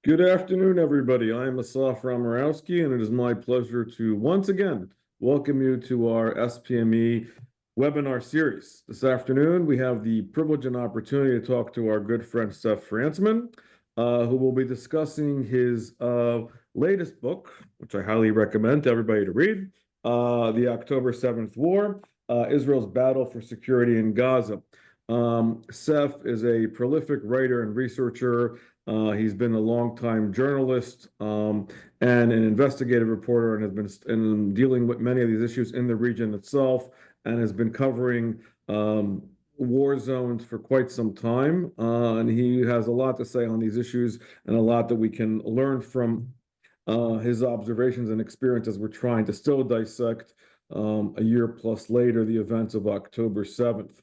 Good afternoon, everybody. I am Asaf Ramarowski, and it is my pleasure to once again welcome you to our SPME webinar series. This afternoon, we have the privilege and opportunity to talk to our good friend Seth Frantzman, who will be discussing his latest book, which I highly recommend to everybody to read, The October 7th War, Israel's Battle for Security in Gaza. Seth is a prolific writer and researcher. He's been a longtime journalist and an investigative reporter, and has been dealing with many of these issues in the region itself, and has been covering war zones for quite some time. And he has a lot to say on these issues, and a lot that we can learn from his observations and experience as we're trying to still dissect a year plus later the events of October 7th.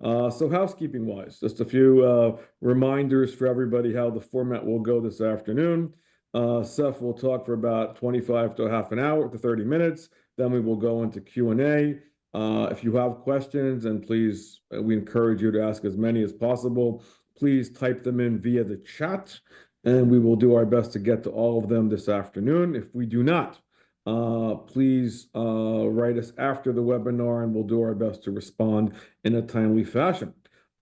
So housekeeping wise, just a few reminders for everybody how the format will go this afternoon. Seth will talk for about 25 to half an hour to 30 minutes. Then we will go into Q&A. If you have questions, and please, we encourage you to ask as many as possible. Please type them in via the chat, and we will do our best to get to all of them this afternoon. If we do not, please write us after the webinar, and we'll do our best to respond in a timely fashion.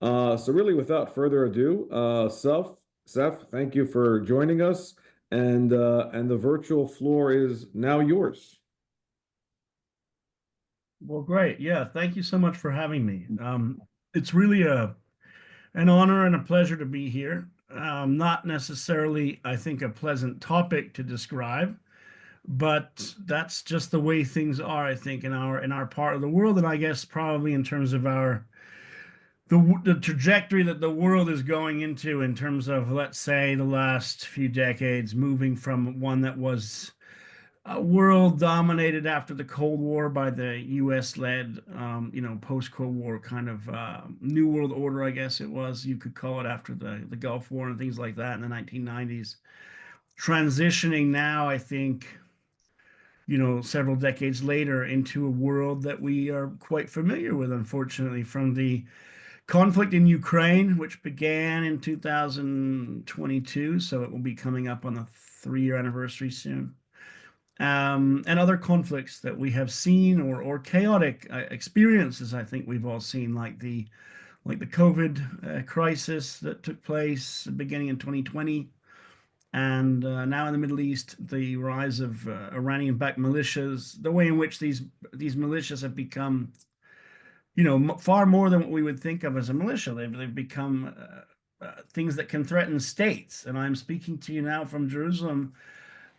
So really, without further ado, Seth, thank you for joining us, and the virtual floor is now yours. Well, great. Yeah, thank you so much for having me. It's really an honor and a pleasure to be here. Not necessarily, I think, a pleasant topic to describe, but that's just the way things are, I think, in our part of the world, and I guess probably in terms of the trajectory that the world is going into in terms of, let's say, the last few decades, moving from one that was a world dominated after the Cold War by the U.S.-led, post-Cold War kind of New World Order, I guess it was, you could call it, after the Gulf War and things like that in the 1990s. Transitioning now, I think, several decades later, into a world that we are quite familiar with, unfortunately, from the conflict in Ukraine, which began in 2022, so it will be coming up on the 3-year anniversary soon. And other conflicts that we have seen, or chaotic experiences, I think we've all seen, like the COVID crisis that took place beginning in 2020, and now in the Middle East, the rise of Iranian-backed militias, the way in which these militias have become, far more than what we would think of as a militia. They've become things that can threaten states. And I'm speaking to you now from Jerusalem,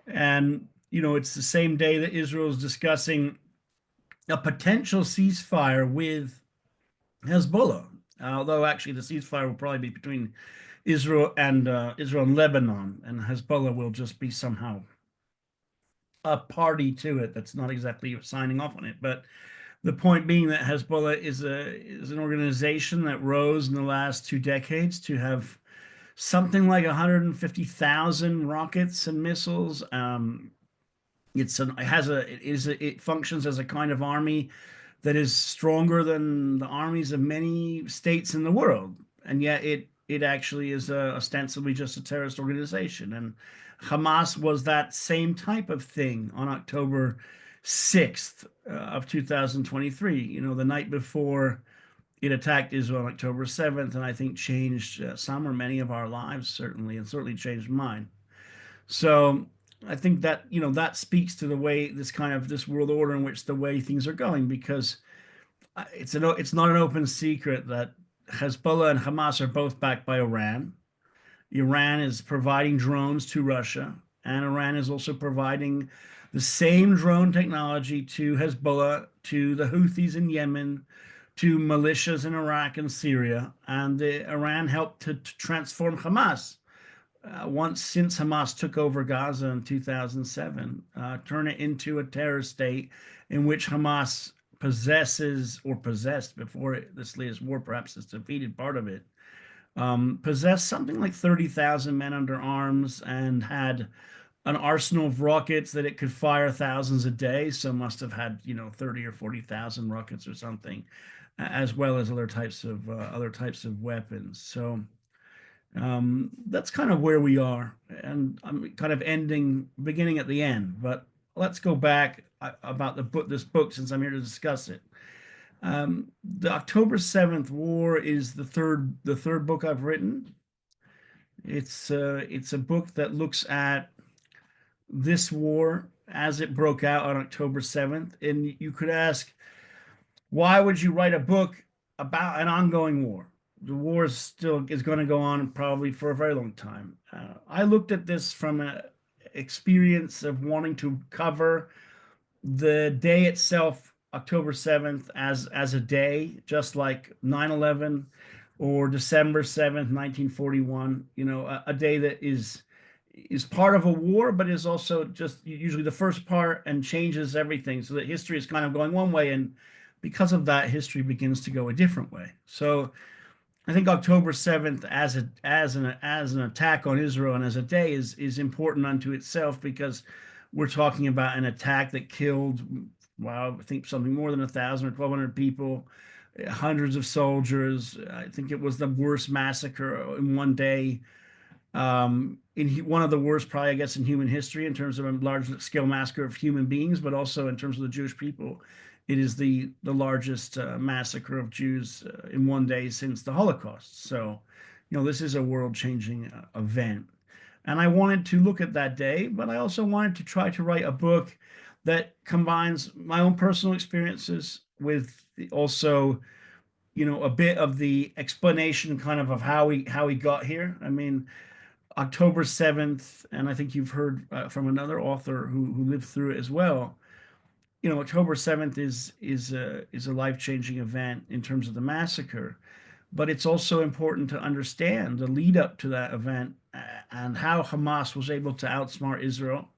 and it's the same day that Israel is discussing a potential ceasefire with Hezbollah, although actually the ceasefire will probably be between Israel and Lebanon, and Hezbollah will just be somehow a party to it that's not exactly signing off on it. But the point being that Hezbollah is an organization that rose in the last 2 decades to have something like 150,000 rockets and missiles. It functions as a kind of army that is stronger than the armies of many states in the world, and yet it actually is ostensibly just a terrorist organization. And Hamas was that same type of thing on October 6th of 2023, the night before it attacked Israel on October 7th, and I think changed some or many of our lives, certainly, and certainly changed mine. So I think that, that speaks to the way this world order in which the way things are going, because it's not an open secret that Hezbollah and Hamas are both backed by Iran. Iran is providing drones to Russia, and Iran is also providing the same drone technology to Hezbollah, to the Houthis in Yemen, to militias in Iraq and Syria. And Iran helped to transform Hamas since Hamas took over Gaza in 2007, turn it into a terror state in which Hamas possessed before this latest war, perhaps it's defeated part of it, possessed something like 30,000 men under arms, and had an arsenal of rockets that it could fire thousands a day. So must have had 30 or 40,000 rockets or something, as well as other types of weapons. So That's kind of where we are, and I'm kind of beginning at the end. But let's go back about this book, since I'm here to discuss it. The October 7th War is the third book I've written. It's a book that looks at this war as it broke out on October 7th. And you could ask, why would you write a book about an ongoing war? The war is going to go on probably for a very long time. I looked at this from an experience of wanting to cover the day itself, October 7th, as a day, just like 9/11 or December 7th, 1941, a day that is part of a war, but is also just usually the first part and changes everything, so that history is kind of going one way, and because of that, history begins to go a different way. So I think October 7th as an attack on Israel and as a day is important unto itself, because we're talking about an attack that killed, well, I think something more than 1,000 or 1,200 people, hundreds of soldiers. I think it was the worst massacre in one day, one of the worst, probably, I guess, in human history, in terms of a large scale massacre of human beings, but also in terms of the Jewish people. It is the largest massacre of Jews in one day since the Holocaust. So, this is a world-changing event. And I wanted to look at that day, but I also wanted to try to write a book that combines my own personal experiences with also, a bit of the explanation kind of how we got here. I mean, October 7th, and I think you've heard from another author who lived through it as well. October 7th is a life-changing event in terms of the massacre, but it's also important to understand the lead up to that event, and how Hamas was able to outsmart Israel,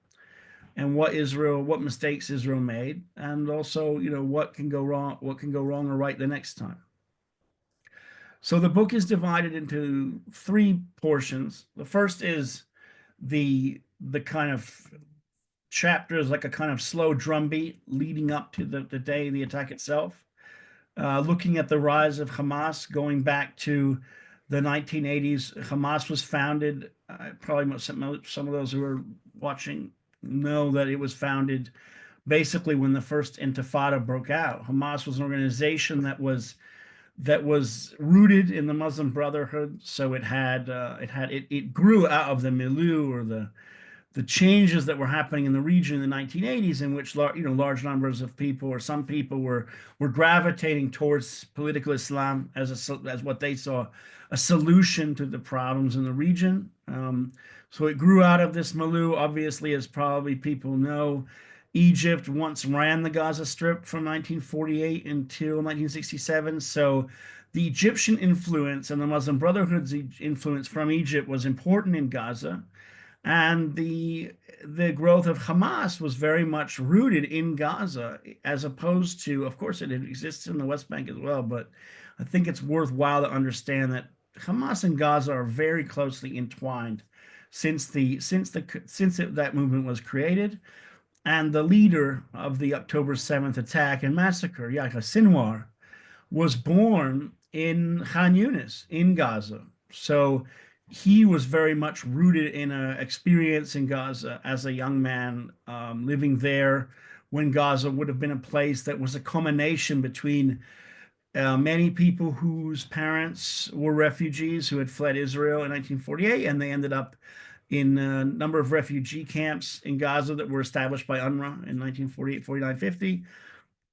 and what mistakes Israel made, and also, what can go wrong or right the next time. So the book is divided into three portions. The first is the kind of chapters, like a kind of slow drumbeat leading up to the day of the attack itself, looking at the rise of Hamas, going back to the 1980s. Hamas was founded, probably some of those who are watching know that it was founded basically when the first Intifada broke out. Hamas was an organization that was rooted in the Muslim Brotherhood. So it grew out of the milieu, or the changes that were happening in the region in the 1980s, in which large numbers of people, or some people, were gravitating towards political Islam as what they saw a solution to the problems in the region. So it grew out of this milieu. Obviously, as probably people know, Egypt once ran the Gaza Strip from 1948 until 1967. So the Egyptian influence and the Muslim Brotherhood's influence from Egypt was important in Gaza. And the growth of Hamas was very much rooted in Gaza, as opposed to, of course, it exists in the West Bank as well. But I think it's worthwhile to understand that Hamas and Gaza are very closely entwined since that movement was created. And the leader of the October 7th attack and massacre, Yahya Sinwar, was born in Khan Yunis in Gaza. So he was very much rooted in an experience in Gaza as a young man, living there when Gaza would have been a place that was a combination between many people whose parents were refugees who had fled Israel in 1948, and they ended up in a number of refugee camps in Gaza that were established by UNRWA in 1948, 49, 50.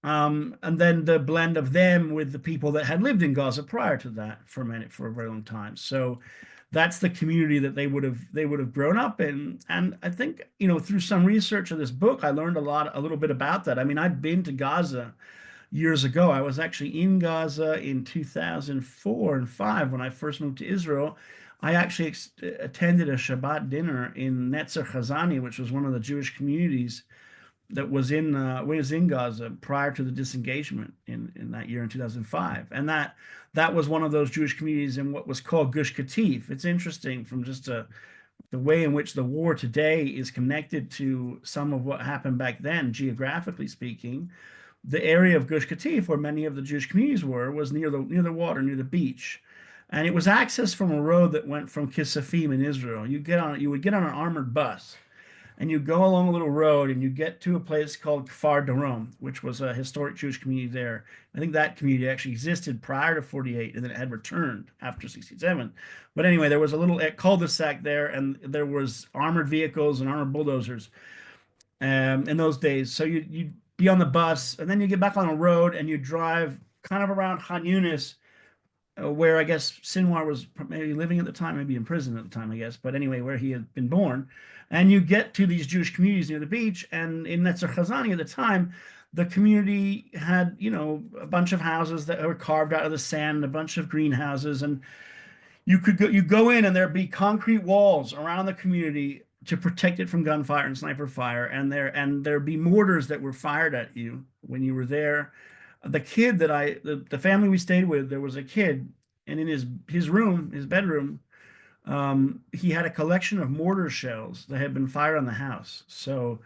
And then the blend of them with the people that had lived in Gaza prior to that for a very long time. So that's the community that they would have grown up in. And I think, through some research of this book, I learned a little bit about that. I mean, I'd been to Gaza years ago. I was actually in Gaza in 2004 and 5 when I first moved to Israel. I actually attended a Shabbat dinner in Netzer Chazani, which was one of the Jewish communities that was in Gaza prior to the disengagement in that year in 2005. And that was one of those Jewish communities in what was called Gush Katif. It's interesting from just the way in which the war today is connected to some of what happened back then, geographically speaking. The area of Gush Katif, where many of the Jewish communities was near the water, near the beach. And it was accessed from a road that went from Kisafim in Israel. You would get on an armored bus, and you go along a little road, and you get to a place called Kfar Darom, which was a historic Jewish community there. I think that community actually existed prior to 48, and then it had returned after 67. But anyway, there was a little cul-de-sac there, and there was armored vehicles and armored bulldozers in those days. So you'd be on the bus, and then you get back on the road, and you drive kind of around Han Yunis, where I guess Sinwar was maybe living at the time, maybe in prison at the time, I guess. But anyway, where he had been born. And you get to these Jewish communities near the beach. And in Netzer Chazani at the time, the community had, a bunch of houses that were carved out of the sand, a bunch of greenhouses. And you go in, and there'd be concrete walls around the community to protect it from gunfire and sniper fire. And there'd be mortars that were fired at you when you were there. The kid the family we stayed with, there was a kid, and in his room, his bedroom, he had a collection of mortar shells that had been fired on the house. So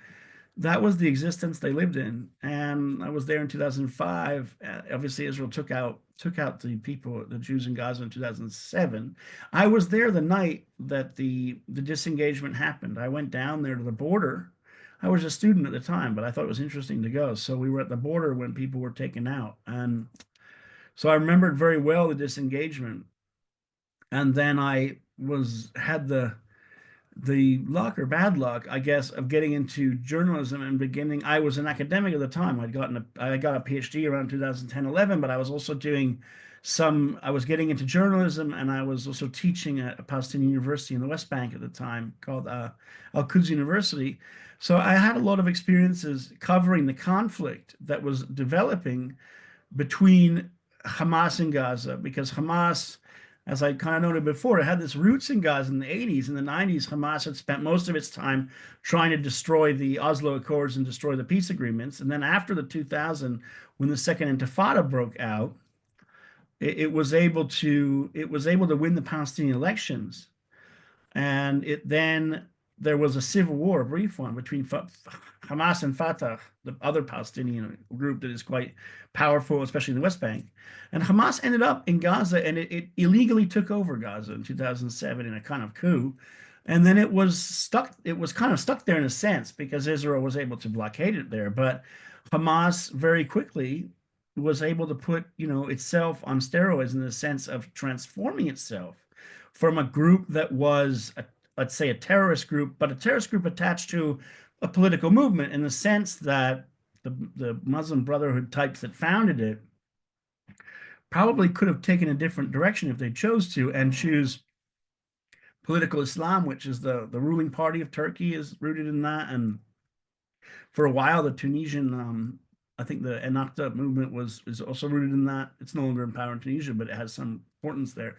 that was the existence they lived in. And I was there in 2005. Obviously, Israel took out the Jews in Gaza in 2007. I was there the night that the disengagement happened. I went down there to the border. I was a student at the time, but I thought it was interesting to go. So we were at the border when people were taken out. And so I remembered very well the disengagement. And then I had the luck or bad luck, I guess, of getting into journalism and beginning. I was an academic at the time. I got a PhD around 2010, 11, but I was also I was getting into journalism, and I was also teaching at a Palestinian university in the West Bank at the time called Al-Quds University. So I had a lot of experiences covering the conflict that was developing between Hamas and Gaza, because Hamas, as I kind of noted before, it had its roots in Gaza in the 80s. In the 90s, Hamas had spent most of its time trying to destroy the Oslo Accords and destroy the peace agreements. And then after the 2000, when the Second Intifada broke out, it was able to win the Palestinian elections. And then there was a civil war, a brief one, between Hamas and Fatah, the other Palestinian group that is quite powerful, especially in the West Bank. And Hamas ended up in Gaza, and it illegally took over Gaza in 2007 in a kind of coup. And then it was kind of stuck there in a sense, because Israel was able to blockade it there. But Hamas very quickly was able to put, itself on steroids in the sense of transforming itself from a group that was, let's say, a terrorist group, but a terrorist group attached to a political movement, in the sense that the Muslim Brotherhood types that founded it probably could have taken a different direction if they chose to, and choose political Islam, which is the ruling party of Turkey, is rooted in that. And for a while, the Tunisian, I think the Ennahda movement is also rooted in that. It's no longer in power in Tunisia, but it has some importance there.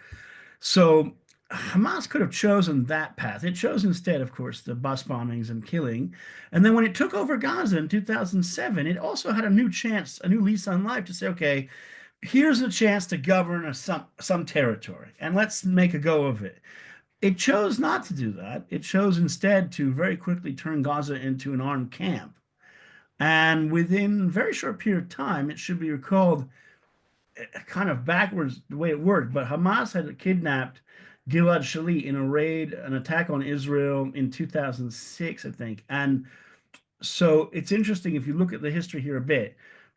So Hamas could have chosen that path. It chose instead, of course, the bus bombings and killing. And then when it took over Gaza in 2007, it also had a new chance, a new lease on life, to say, okay, here's a chance to govern some territory, and let's make a go of it. It chose not to do that. It chose instead to very quickly turn Gaza into an armed camp. And within a very short period of time, it should be recalled, kind of backwards the way it worked, but Hamas had kidnapped Gilad Shalit in an attack on Israel in 2006, I think. And so it's interesting, if you look at the history here a bit,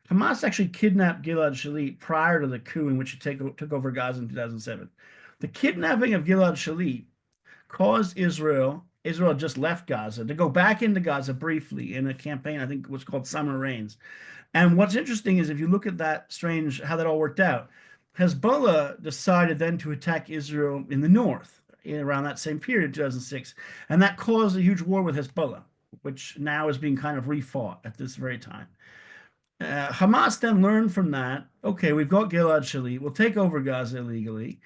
Hamas actually kidnapped Gilad Shalit prior to the coup in which it took over Gaza in 2007. The kidnapping of Gilad Shalit caused Israel just left Gaza, to go back into Gaza briefly in a campaign, I think it was called Summer Rains. And what's interesting is, if you look at how that all worked out, Hezbollah decided then to attack Israel in the north around that same period, 2006. And that caused a huge war with Hezbollah, which now is being kind of refought at this very time. Hamas then learned from that, okay, we've got Gilad Shalit, we'll take over Gaza illegally,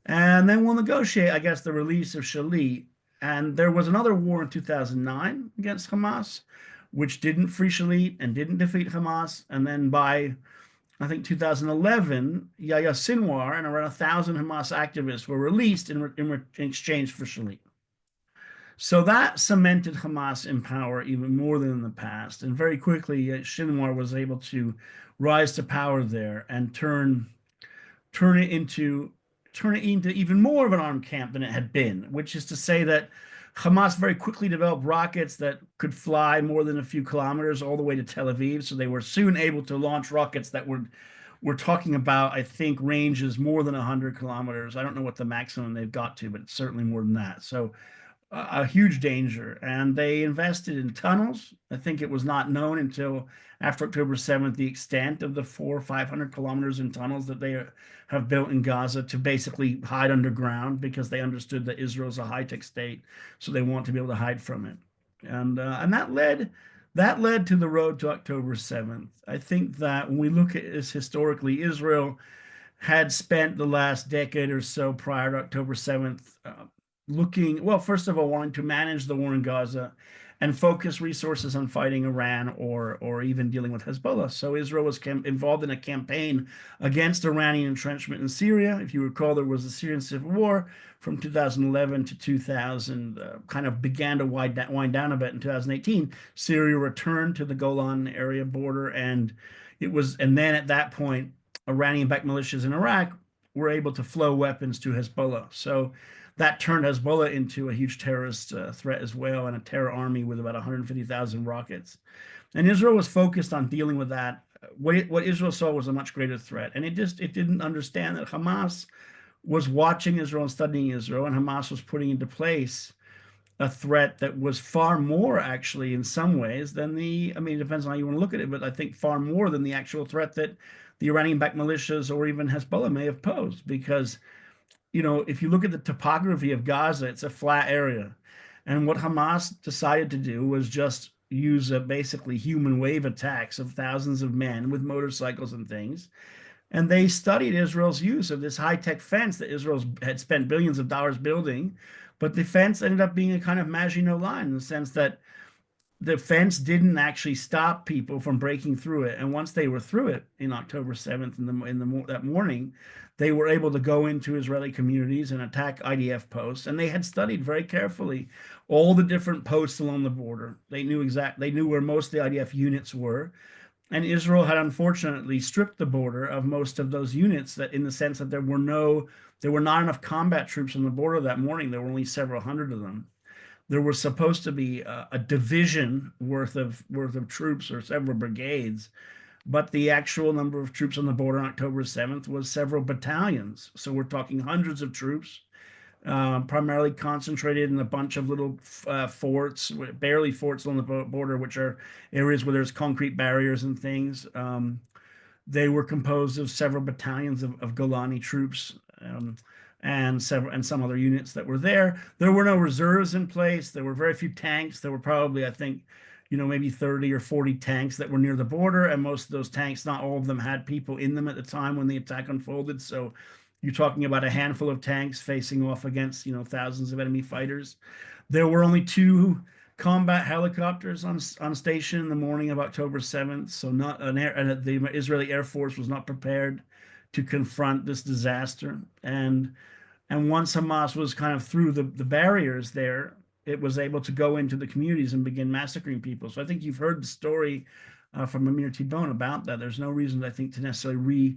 and then we'll negotiate, I guess, the release of Shalit. And there was another war in 2009 against Hamas, which didn't free Shalit and didn't defeat Hamas. And then by, I think, 2011, Yahya Sinwar and around 1,000 Hamas activists were released in exchange for Shalit. So that cemented Hamas in power even more than in the past. And very quickly, Sinwar was able to rise to power there and turn it into turn it into even more of an armed camp than it had been, which is to say that Hamas very quickly developed rockets that could fly more than a few kilometers all the way to Tel Aviv. So they were soon able to launch rockets that we're talking about, I think, ranges more than 100 kilometers. I don't know what the maximum they've got to, but it's certainly more than that. So a huge danger. And they invested in tunnels. I think it was not known until after October 7th the extent of the 400 or 500 kilometers in tunnels that they have built in Gaza to basically hide underground, because they understood that Israel's a high-tech state, so they want to be able to hide from it. And that led to the road to October 7th. I think that when we look at this historically, Israel had spent the last decade or so prior to October 7th looking, well, first of all, wanting to manage the war in Gaza and focus resources on fighting Iran or even dealing with Hezbollah. So Israel was involved in a campaign against Iranian entrenchment in Syria. If you recall, there was the Syrian civil war from 2011 to 2000, kind of began to wind down a bit in 2018. Syria returned to the Golan area border, and then at that point, Iranian-backed militias in Iraq were able to flow weapons to Hezbollah. So that turned Hezbollah into a huge terrorist threat as well, and a terror army with about 150,000 rockets. And Israel was focused on dealing with that. What Israel saw was a much greater threat, and it didn't understand that Hamas was watching Israel and studying Israel, and Hamas was putting into place a threat that was far more, actually, in some ways, than I mean, it depends on how you want to look at it, but I think far more than the actual threat that the Iranian-backed militias or even Hezbollah may have posed. Because if you look at the topography of Gaza, it's a flat area. And what Hamas decided to do was just use basically human wave attacks of thousands of men with motorcycles and things. And they studied Israel's use of this high-tech fence that Israel had spent billions of dollars building. But the fence ended up being a kind of Maginot Line, in the sense that the fence didn't actually stop people from breaking through it. And once they were through it in October 7th, that morning, they were able to go into Israeli communities and attack IDF posts. And they had studied very carefully all the different posts along the border. They knew where most of the IDF units were. And Israel had unfortunately stripped the border of most of those units, that in the sense that there were not enough combat troops on the border that morning. There were only several hundred of them. There was supposed to be a division worth of troops, or several brigades, but the actual number of troops on the border on October 7th was several battalions. So we're talking hundreds of troops, primarily concentrated in a bunch of little forts, barely forts on the border, which are areas where there's concrete barriers and things. They were composed of several battalions of Golani troops, and some other units that were there. There were no reserves in place. There were very few tanks. There were probably, I think, maybe 30 or 40 tanks that were near the border, and most of those tanks, not all of them, had people in them at the time when the attack unfolded. So you're talking about a handful of tanks facing off against, thousands of enemy fighters. There were only 2 combat helicopters on station in the morning of October 7th. So the Israeli Air Force was not prepared to confront this disaster. And once Hamas was kind of through the barriers there, it was able to go into the communities and begin massacring people. So I think you've heard the story from Amir Tibon about that. There's no reason, I think, to necessarily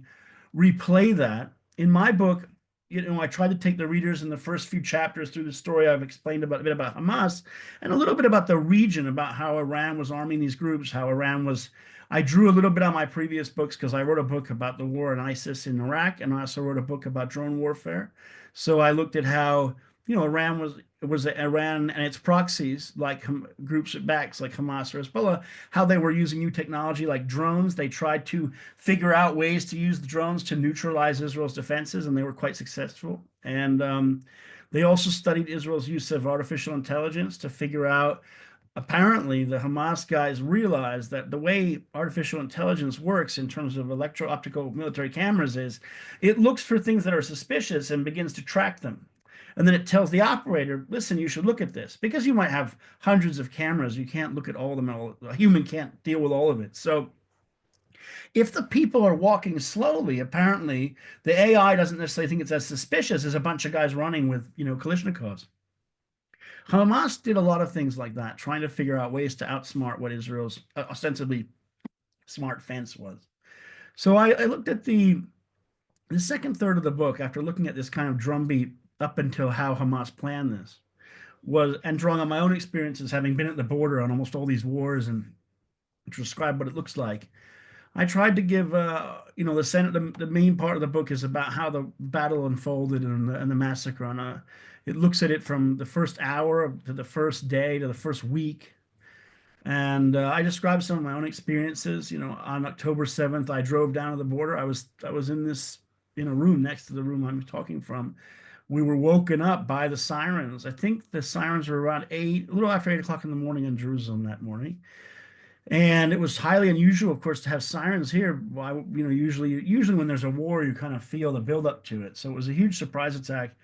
replay that. In my book, I tried to take the readers in the first few chapters through the story. I've explained a bit about Hamas, and a little bit about the region, about how Iran was arming these groups, I drew a little bit on my previous books, because I wrote a book about the war in ISIS in Iraq, and I also wrote a book about drone warfare. So I looked at how, Iran Iran and its proxies, like groups at backs like Hamas or Hezbollah, how they were using new technology like drones. They tried to figure out ways to use the drones to neutralize Israel's defenses, and they were quite successful. And they also studied Israel's use of artificial intelligence to figure out, apparently the Hamas guys realized that the way artificial intelligence works in terms of electro-optical military cameras is it looks for things that are suspicious and begins to track them. And then it tells the operator, listen, you should look at this. Because you might have hundreds of cameras, you can't look at all of them. A human can't deal with all of it. So if the people are walking slowly, apparently the AI doesn't necessarily think it's as suspicious as a bunch of guys running with, Kalashnikovs. Hamas did a lot of things like that, trying to figure out ways to outsmart what Israel's ostensibly smart fence was. So I looked at the The second third of the book, after looking at this kind of drumbeat up until how Hamas planned this, was and drawing on my own experiences, having been at the border on almost all these wars and to describe what it looks like. I tried to give, the main part of the book is about how the battle unfolded and the massacre. It looks at it from the first hour to the first day to the first week. And I described some of my own experiences. On October 7th, I drove down to the border. I was in a room next to the room I'm talking from. We were woken up by the sirens. I think the sirens were around a little after 8 o'clock in the morning in Jerusalem that morning. And it was highly unusual, of course, to have sirens here. Well, usually when there's a war, you kind of feel the build up to it. So it was a huge surprise attack.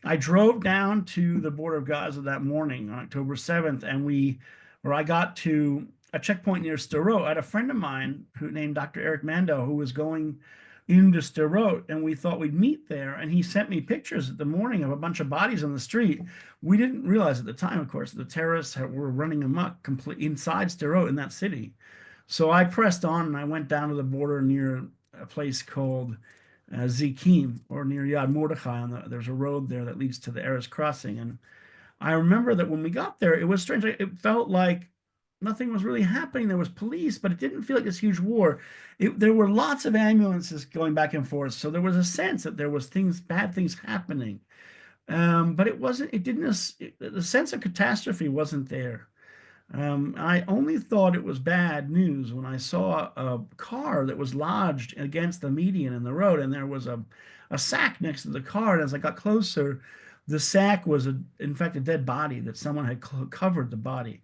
I drove down to the border of Gaza that morning on October 7th, or I got to a checkpoint near Sderot. I had a friend of mine named Dr. Eric Mando who was going into Sderot, and we thought we'd meet there. And he sent me pictures at the morning of a bunch of bodies on the street. We didn't realize at the time, of course, the terrorists were running amok inside Sderot in that city. So I pressed on and I went down to the border near a place called Zikim, or near Yad Mordechai. There's a road there that leads to the Erez crossing. And I remember that when we got there, it was strange. It felt like nothing was really happening. There was police, but it didn't feel like this huge war. There were lots of ambulances going back and forth. So there was a sense that there was bad things happening. But the sense of catastrophe wasn't there. I only thought it was bad news when I saw a car that was lodged against the median in the road, and there was a sack next to the car. And as I got closer, the sack was, in fact, a dead body that someone had covered the body.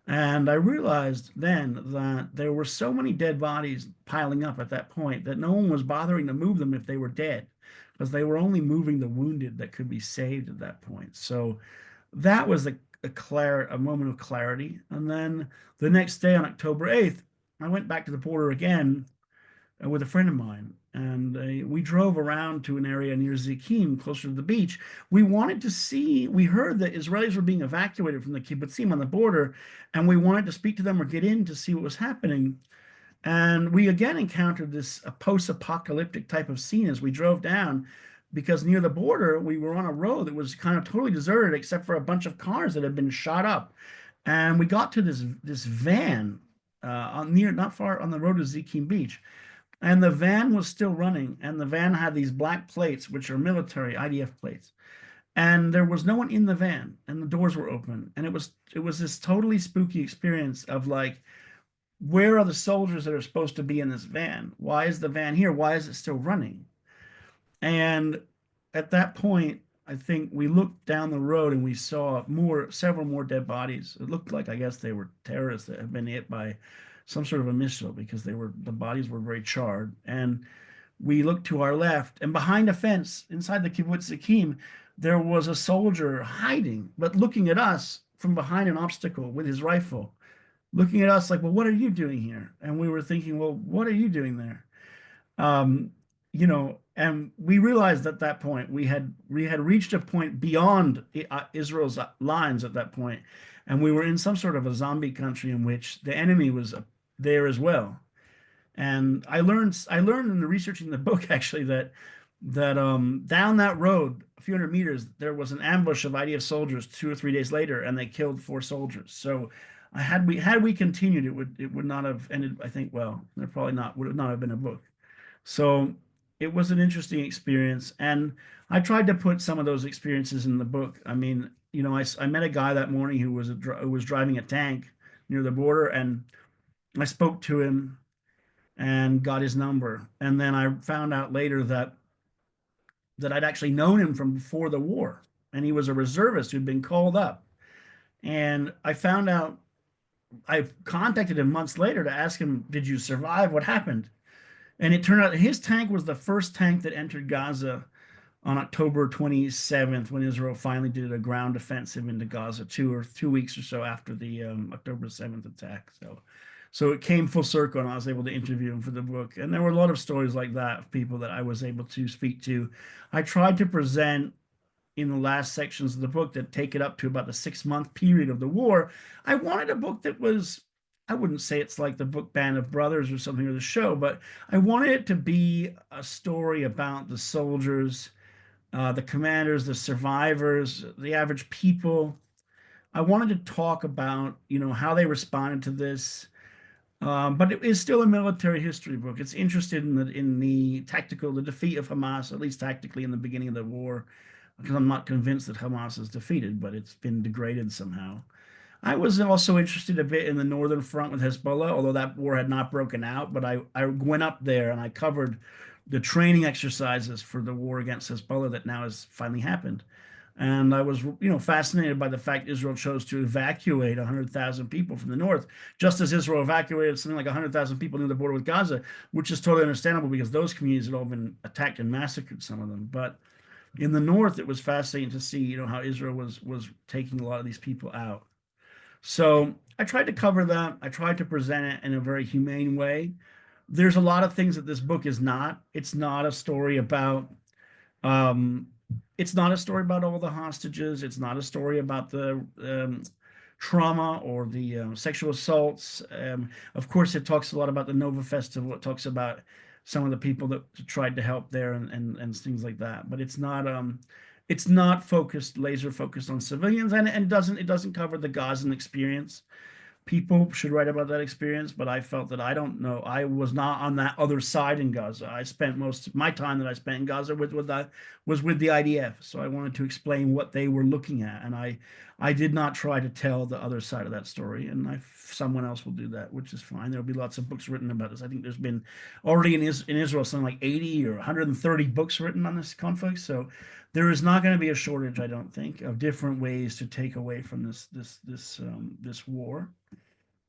And I realized then that there were so many dead bodies piling up at that point that no one was bothering to move them if they were dead, because they were only moving the wounded that could be saved at that point. So that was a moment of clarity. And then the next day on October 8th, I went back to the border again with a friend of mine, and we drove around to an area near Zikim, closer to the beach. We heard that Israelis were being evacuated from the kibbutzim on the border, and we wanted to speak to them or get in to see what was happening. And we again encountered this post-apocalyptic type of scene as we drove down, because near the border, we were on a road that was kind of totally deserted except for a bunch of cars that had been shot up. And we got to this van not far on the road to Zikim Beach. And the van was still running, and the van had these black plates, which are military IDF plates. And there was no one in the van, and the doors were open. And it was this totally spooky experience of like, where are the soldiers that are supposed to be in this van? Why is the van here? Why is it still running? And at that point, I think we looked down the road and we saw several more dead bodies. It looked like, I guess, they were terrorists that had been hit by some sort of a missile, because the bodies were very charred. And we looked to our left, and behind a fence inside the kibbutz Zikim, there was a soldier hiding, but looking at us from behind an obstacle with his rifle, looking at us like, well, what are you doing here? And we were thinking, well, what are you doing there? And we realized at that point we had reached a point beyond Israel's lines at that point, and we were in some sort of a zombie country in which the enemy was there as well. And I learned in the researching the book actually that down that road a few hundred meters there was an ambush of IDF soldiers 2 or 3 days later, and they killed 4 soldiers. So had we continued, it would not have ended, I think, well. There probably would not have been a book. So it was an interesting experience, and I tried to put some of those experiences in the book. I mean, I met a guy that morning who was driving a tank near the border, and I spoke to him and got his number. And then I found out later that I'd actually known him from before the war, and he was a reservist who'd been called up. And I contacted him months later to ask him, did you survive? What happened? And it turned out his tank was the first tank that entered Gaza on October 27th, when Israel finally did a ground offensive into Gaza 2 weeks or so after the October 7th attack. So it came full circle, and I was able to interview him for the book. And there were a lot of stories like that of people that I was able to speak to. I tried to present in the last sections of the book that take it up to about the 6-month period of the war. I wanted a book that was I wouldn't say it's like the book Band of Brothers or something, or the show, but I wanted it to be a story about the soldiers, the commanders, the survivors, the average people. I wanted to talk about, how they responded to this. But it is still a military history book. It's interested the defeat of Hamas, at least tactically in the beginning of the war, because I'm not convinced that Hamas is defeated, but it's been degraded somehow. I was also interested a bit in the northern front with Hezbollah, although that war had not broken out. But I went up there and I covered the training exercises for the war against Hezbollah that now has finally happened. And I was, fascinated by the fact Israel chose to evacuate 100,000 people from the north, just as Israel evacuated something like 100,000 people near the border with Gaza, which is totally understandable because those communities had all been attacked and massacred, some of them. But in the north, it was fascinating to see, how Israel was taking a lot of these people out. So I tried to cover that. I tried to present it in a very humane way. There's a lot of things that this book is not. It's not a story about um, it's not a story about all the hostages. It's not a story about the trauma or the sexual assaults. Of course, it talks a lot about the Nova Festival. It talks about some of the people that tried to help there and things like that. But it's not laser focused on civilians, and it doesn't cover the Gazan experience. People should write about that experience, but I felt that I don't know. I was not on that other side in Gaza. I spent most of my time that I spent in Gaza was with the IDF. So I wanted to explain what they were looking at, and I did not try to tell the other side of that story. And someone else will do that, which is fine. There'll be lots of books written about this. I think there's been already in Israel something like 80 or 130 books written on this conflict. So there is not going to be a shortage, I don't think, of different ways to take away from this war.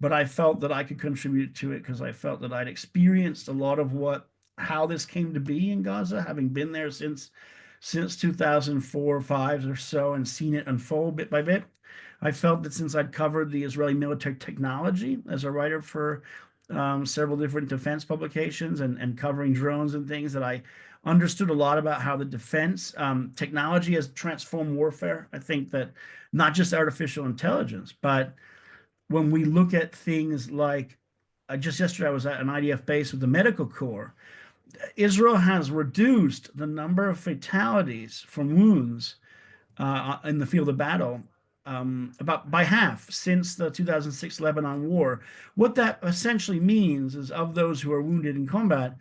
But I felt that I could contribute to it because I felt that I'd experienced a lot of how this came to be in Gaza, having been there since 2004 or 5 or so and seen it unfold bit by bit. I felt that since I'd covered the Israeli military technology as a writer for several different defense publications and covering drones and things, that I understood a lot about how the defense technology has transformed warfare. I think that not just artificial intelligence, but when we look at things like just yesterday, I was at an IDF base with the medical corps. Israel has reduced the number of fatalities from wounds in the field of battle about by half since the 2006 Lebanon war. What that essentially means is of those who are wounded in combat,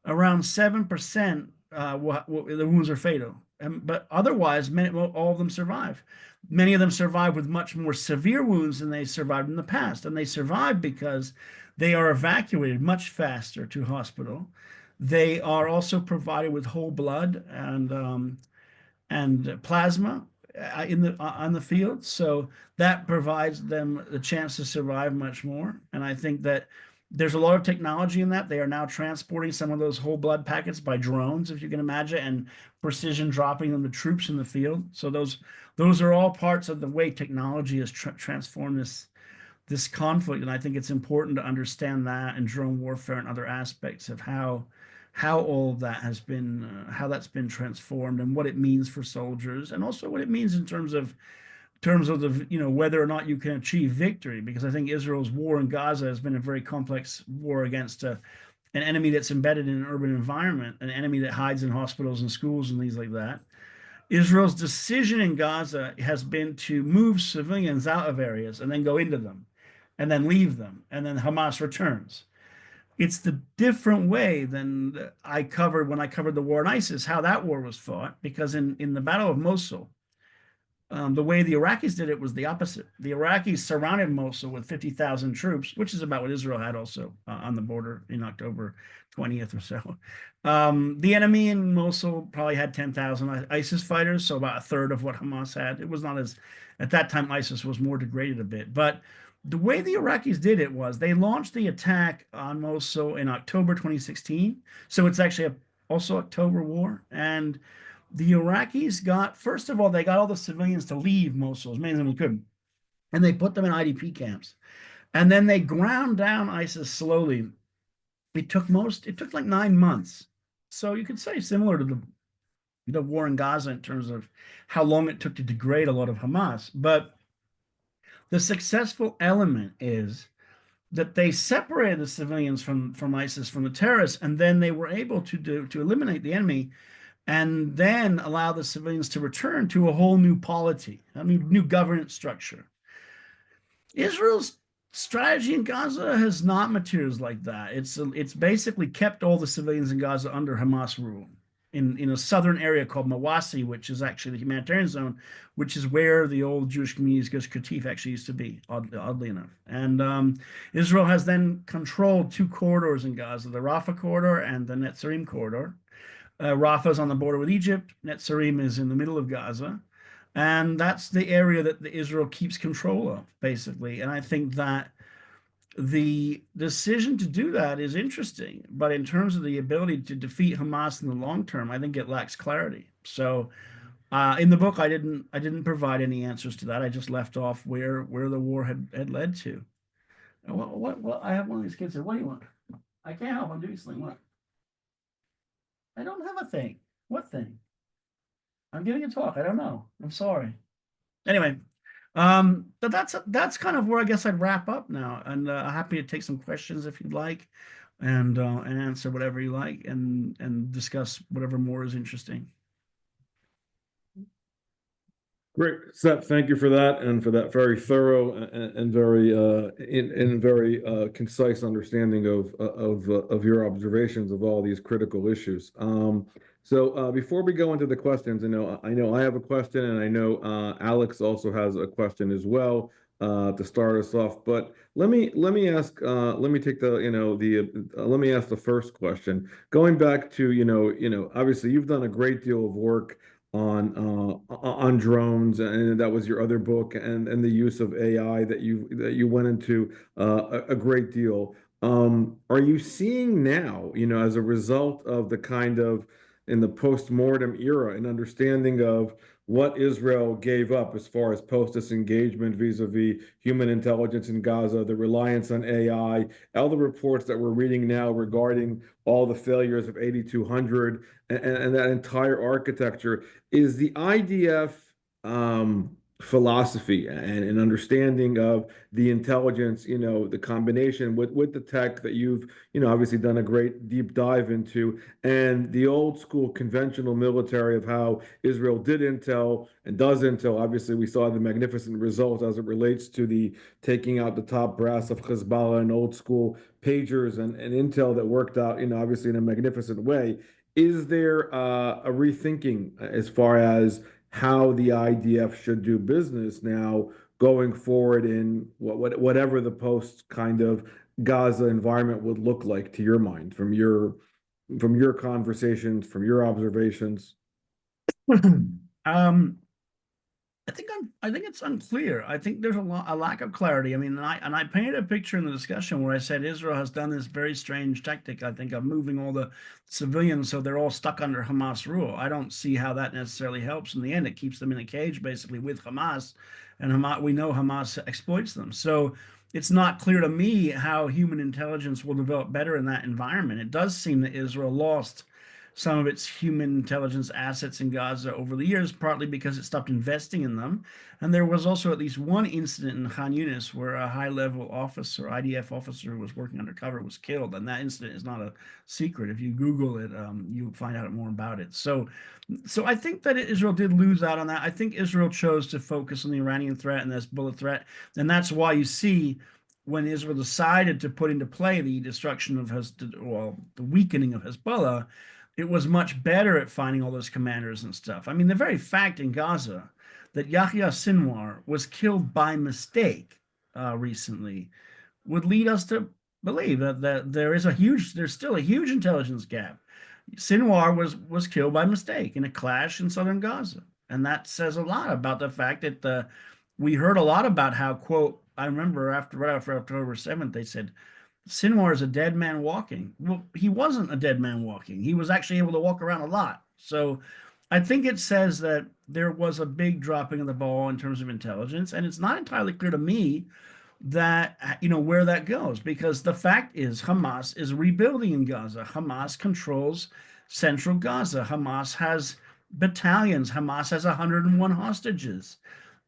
around 7% the wounds are fatal. But otherwise, all of them survive. Many of them survive with much more severe wounds than they survived in the past. And they survive because they are evacuated much faster to hospital. They are also provided with whole blood and plasma on the field, so that provides them the chance to survive much more. And I think that there's a lot of technology in that. They are now transporting some of those whole blood packets by drones, if you can imagine, and precision dropping them to troops in the field. So those are all parts of the way technology has transformed this conflict. And I think it's important to understand that and drone warfare and other aspects of how all of that has been how that's been transformed and what it means for soldiers, and also what it means in terms of the whether or not you can achieve victory, because I think Israel's war in Gaza has been a very complex war against an enemy that's embedded in an urban environment, an enemy that hides in hospitals and schools and things like that. Israel's decision in Gaza has been to move civilians out of areas and then go into them and then leave them, and then Hamas returns. It's the different way than I covered when I covered the war in ISIS, how that war was fought, because in the Battle of Mosul, the way the Iraqis did it was the opposite. The Iraqis surrounded Mosul with 50,000 troops, which is about what Israel had also on the border in October 20th or so. The enemy in Mosul probably had 10,000 ISIS fighters, so about a third of what Hamas had. It was not at that time, ISIS was more degraded a bit. But the way the Iraqis did it was they launched the attack on Mosul in October 2016. So it's actually also October war. And the Iraqis first of all, they got all the civilians to leave Mosul, as many of them could, and they put them in IDP camps. And then they ground down ISIS slowly. It took like 9 months. So you could say similar to the war in Gaza in terms of how long it took to degrade a lot of Hamas. But the successful element is that they separated the civilians from ISIS, from the terrorists, and then they were able to eliminate the enemy, and then allow the civilians to return to a whole new polity, a new governance structure. Israel's strategy in Gaza has not materials like that. It's basically kept all the civilians in Gaza under Hamas rule in a southern area called Mawasi, which is actually the humanitarian zone, which is where the old Jewish communities, Gush Katif, actually used to be, oddly enough. And Israel has then controlled two corridors in Gaza, the Rafah corridor and the Netzarim corridor. Rafah is on the border with Egypt. Netzarim is in the middle of Gaza. And that's the area that Israel keeps control of, basically. And I think that the decision to do that is interesting, but in terms of the ability to defeat Hamas in the long term, I think it lacks clarity. So in the book, I didn't provide any answers to that. I just left off where the war had led to. What I have one of these kids here. What do you want? I can't help. I'm doing something. What? I don't have a thing. What thing? I'm giving a talk. I don't know. I'm sorry. Anyway, but that's kind of where I guess I'd wrap up now, and happy to take some questions if you'd like, and answer whatever you like, and discuss whatever more is interesting. Great, Seth. Thank you for that, and for that very thorough and very concise understanding of your observations of all these critical issues. So before we go into the questions, I know I have a question, and I know Alex also has a question as well to start us off. But let me ask let me take let me ask the first question. Going back to obviously you've done a great deal of work on drones, and that was your other book, and the use of AI that you went into a great deal. Are you seeing now, as a result of the kind of in the post-mortem era, an understanding of what Israel gave up as far as post-disengagement vis-a-vis human intelligence in Gaza, the reliance on AI, all the reports that we're reading now regarding all the failures of 8200 and that entire architecture, is the IDF philosophy and an understanding of the intelligence, the combination with the tech that you've, obviously done a great deep dive into, and the old school conventional military of how Israel did intel and does intel. Obviously, we saw the magnificent results as it relates to the taking out the top brass of Hezbollah and old school pagers and intel that worked out, obviously in a magnificent way. Is there a rethinking as far as how the IDF should do business now going forward in whatever the post kind of Gaza environment would look like to your mind, from your conversations, from your observations? I think it's unclear. I think there's a lack of clarity. I mean, I painted a picture in the discussion where I said Israel has done this very strange tactic, I think, of moving all the civilians so they're all stuck under Hamas rule. I don't see how that necessarily helps. In the end, it keeps them in a cage basically with Hamas, and we know Hamas exploits them. So it's not clear to me how human intelligence will develop better in that environment. It does seem that Israel lost some of its human intelligence assets in Gaza over the years, partly because it stopped investing in them. And there was also at least one incident in Khan Yunis where a high-level officer, IDF officer who was working undercover, was killed. And that incident is not a secret. If you Google it, you'll find out more about it. So I think that Israel did lose out on that. I think Israel chose to focus on the Iranian threat and this bullet threat. And that's why you see when Israel decided to put into play the destruction of the weakening of Hezbollah, it was much better at finding all those commanders and stuff. I mean, the very fact in Gaza that Yahya Sinwar was killed by mistake recently would lead us to believe that there's still a huge intelligence gap. Sinwar was killed by mistake in a clash in southern Gaza, and that says a lot about the fact that we heard a lot about how, quote, I remember right after October 7th, they said Sinwar is a dead man walking. Well, he wasn't a dead man walking. He was actually able to walk around a lot. So I think it says that there was a big dropping of the ball in terms of intelligence, and it's not entirely clear to me that where that goes, because the fact is Hamas is rebuilding in Gaza. Hamas controls central Gaza. Hamas has battalions. Hamas has 101 hostages.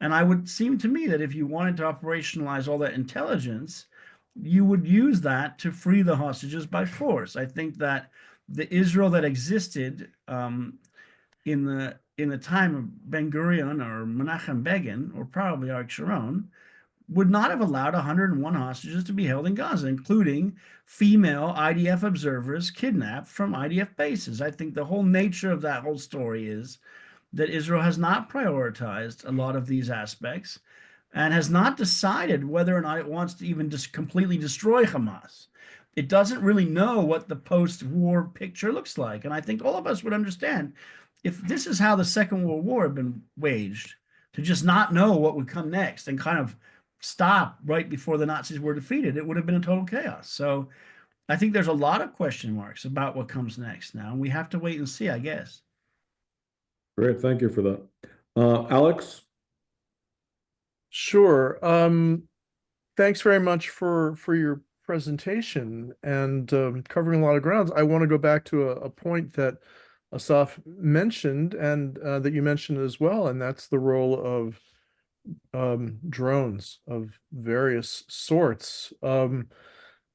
And I would seem to me that if you wanted to operationalize all that intelligence, you would use that to free the hostages by force. I think that the Israel that existed in the time of Ben Gurion or Menachem Begin, or probably Arik Sharon, would not have allowed 101 hostages to be held in Gaza, including female IDF observers kidnapped from IDF bases. I think the whole nature of that whole story is that Israel has not prioritized a lot of these aspects and has not decided whether or not it wants to even just completely destroy Hamas. It doesn't really know what the post-war picture looks like. And I think all of us would understand if this is how the Second World War had been waged, to just not know what would come next and kind of stop right before the Nazis were defeated, it would have been a total chaos. So I think there's a lot of question marks about what comes next now. And we have to wait and see, I guess. Great, thank you for that. Alex? Sure. Thanks very much for your presentation and covering a lot of grounds. I want to go back to a point that Asaf mentioned and that you mentioned as well, and that's the role of drones of various sorts.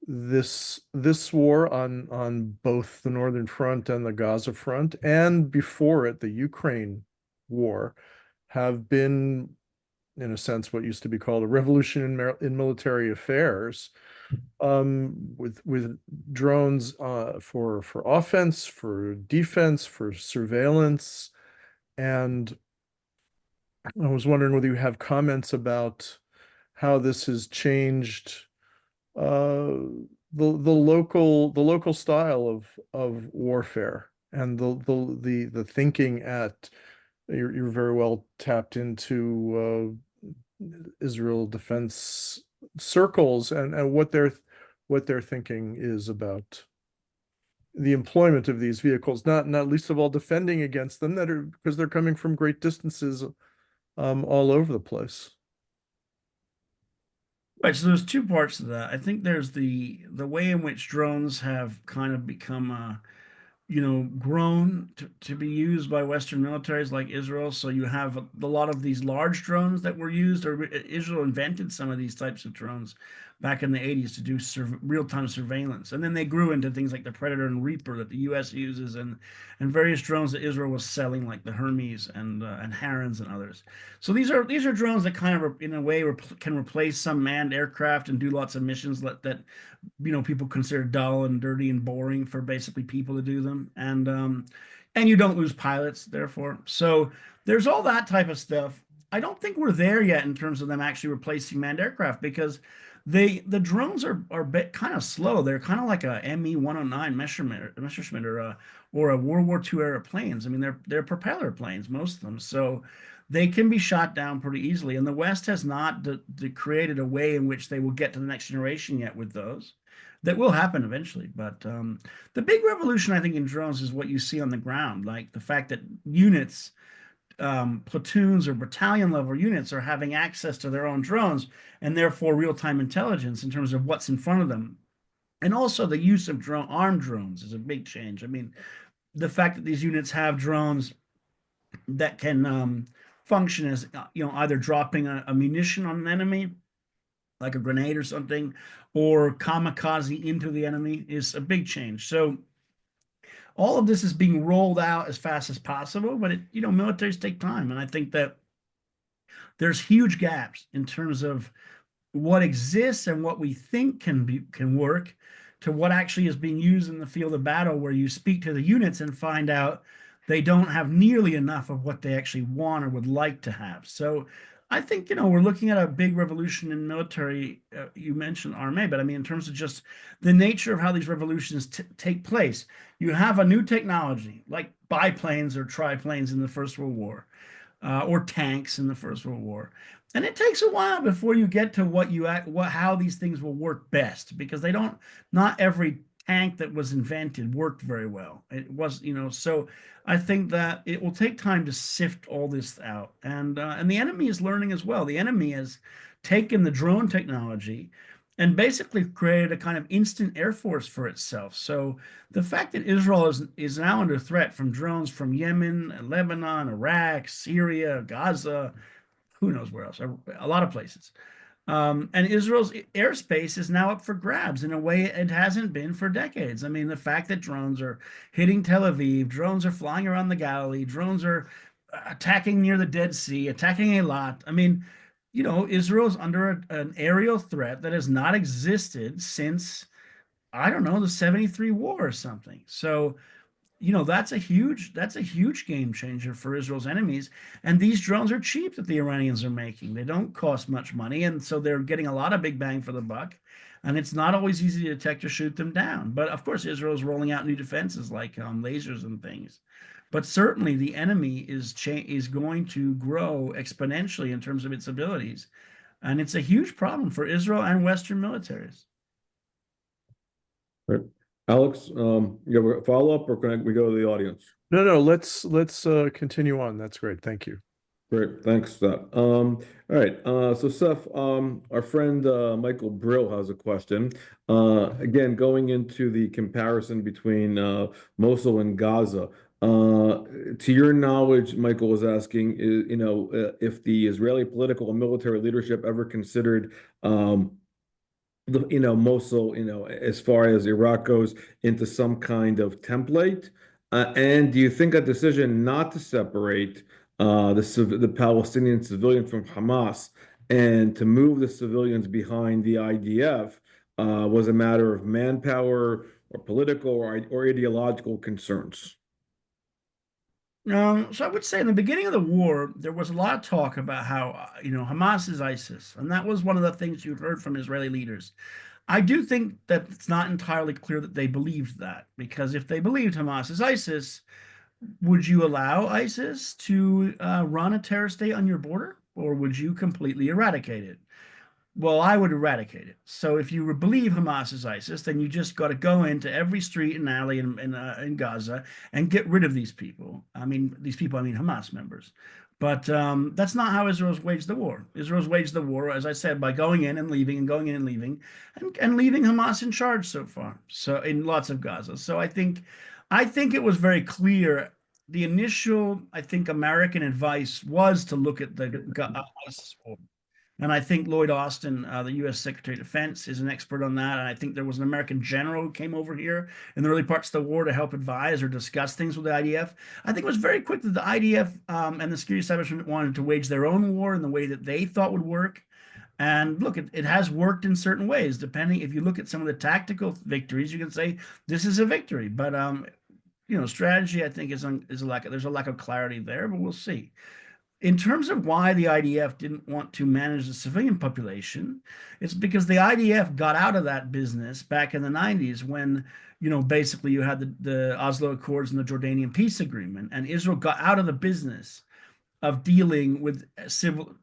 This war on both the Northern Front and the Gaza front, and before it, the Ukraine war, have been, in a sense, what used to be called a revolution in military affairs, with drones for offense, for defense, for surveillance. And I was wondering whether you have comments about how this has changed the local style of warfare and the thinking at you're very well tapped into Israel defense circles and what their thinking is about the employment of these vehicles, not least of all defending against them that are because they're coming from great distances all over the place. Right, so there's two parts to that. I think there's the way in which drones have kind of become grown to be used by Western militaries like Israel. So you have a lot of these large drones that were used, or Israel invented some of these types of drones back in the 80s to do real-time surveillance. And then they grew into things like the Predator and Reaper that the US uses, and various drones that Israel was selling, like the Hermes and Herons and others. So these are drones that kind of, in a way, can replace some manned aircraft and do lots of missions that people consider dull and dirty and boring for basically people to do them, and you don't lose pilots therefore. So there's all that type of stuff. I don't think we're there yet in terms of them actually replacing manned aircraft, because the drones are kind of slow. They're kind of like a ME-109 Messerschmitt or a World War II era planes. I mean, they're propeller planes, most of them, so they can be shot down pretty easily. And the West has not created a way in which they will get to the next generation yet with those. That will happen eventually. But the big revolution, I think, in drones is what you see on the ground, like the fact that units, platoons or battalion level units, are having access to their own drones and therefore real-time intelligence in terms of what's in front of them. And also the use of armed drones is a big change. I mean, the fact that these units have drones that can function as either dropping a munition on an enemy, like a grenade or something, or kamikaze into the enemy, is a big change. So all of this is being rolled out as fast as possible, but militaries take time, and I think that there's huge gaps in terms of what exists and what we think can work to what actually is being used in the field of battle, where you speak to the units and find out they don't have nearly enough of what they actually want or would like to have. So I think, we're looking at a big revolution in military. You mentioned armée, but I mean, in terms of just the nature of how these revolutions take place, you have a new technology like biplanes or triplanes in the First World War, or tanks in the First World War. And it takes a while before you get to how these things will work best, because not every tank that was invented worked very well. It was, so I think that it will take time to sift all this out. And the enemy is learning as well. The enemy has taken the drone technology and basically created a kind of instant air force for itself. So the fact that Israel is now under threat from drones from Yemen, Lebanon, Iraq, Syria, Gaza, who knows where else, a lot of places. And Israel's airspace is now up for grabs in a way it hasn't been for decades. I mean, the fact that drones are hitting Tel Aviv, drones are flying around the Galilee, drones are attacking near the Dead Sea, attacking Eilat. I mean, Israel's under an aerial threat that has not existed since, I don't know, the 73 war or something. So, that's a huge game changer for Israel's enemies. And these drones are cheap that the Iranians are making. They don't cost much money, and so they're getting a lot of big bang for the buck. And it's not always easy to detect or shoot them down. But of course, Israel's rolling out new defenses like lasers and things. But certainly, the enemy is going to grow exponentially in terms of its abilities, and it's a huge problem for Israel and Western militaries. Right. Alex, you have a follow-up, or can we go to the audience? No, let's continue on. That's great. Thank you. Great, thanks, Seth. All right, so Seth, our friend Michael Brill has a question. Again, going into the comparison between Mosul and Gaza. To your knowledge, Michael was asking, if the Israeli political and military leadership ever considered Mosul, as far as Iraq goes, into some kind of template. And do you think a decision not to separate the Palestinian civilians from Hamas and to move the civilians behind the IDF was a matter of manpower or political or ideological concerns? So I would say in the beginning of the war, there was a lot of talk about how, Hamas is ISIS. And that was one of the things you've heard from Israeli leaders. I do think that it's not entirely clear that they believed that, because if they believed Hamas is ISIS, would you allow ISIS to run a terror state on your border, or would you completely eradicate it? Well, I would eradicate it. So if you believe Hamas is ISIS, then you just got to go into every street and alley in Gaza and get rid of these people. I mean, Hamas members. But that's not how Israel's waged the war. Israel's waged the war, as I said, by going in and leaving and going in and leaving, and leaving Hamas in charge so far. So in lots of Gaza. So I think it was very clear. The initial, I think, American advice was to look at the ISIS war. And I think Lloyd Austin, the U.S. Secretary of Defense, is an expert on that. And I think there was an American general who came over here in the early parts of the war to help advise or discuss things with the IDF. I think it was very quick that the IDF and the security establishment wanted to wage their own war in the way that they thought would work. And look, it has worked in certain ways. Depending, if you look at some of the tactical victories, you can say this is a victory. But strategy, I think, there's a lack of clarity there. But we'll see. In terms of why the IDF didn't want to manage the civilian population, it's because the IDF got out of that business back in the 90s when, basically you had the Oslo Accords and the Jordanian peace agreement, and Israel got out of the business of dealing with civil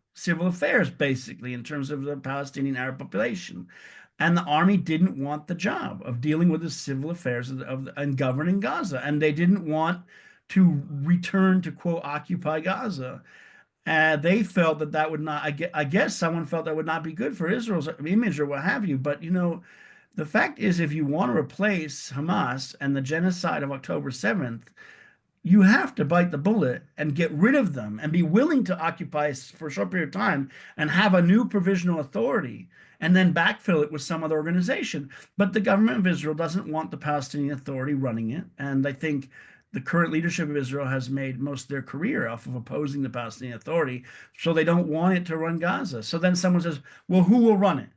affairs, basically, in terms of the Palestinian Arab population. And the army didn't want the job of dealing with the civil affairs and governing Gaza. And they didn't want to return to, quote, occupy Gaza. They felt that would not, I guess someone felt that would not be good for Israel's image or what have you. But, the fact is, if you want to replace Hamas and the genocide of October 7th, you have to bite the bullet and get rid of them and be willing to occupy for a short period of time and have a new provisional authority and then backfill it with some other organization. But the government of Israel doesn't want the Palestinian Authority running it. And I think the current leadership of Israel has made most of their career off of opposing the Palestinian Authority, so they don't want it to run Gaza. So then someone says, well, who will run it?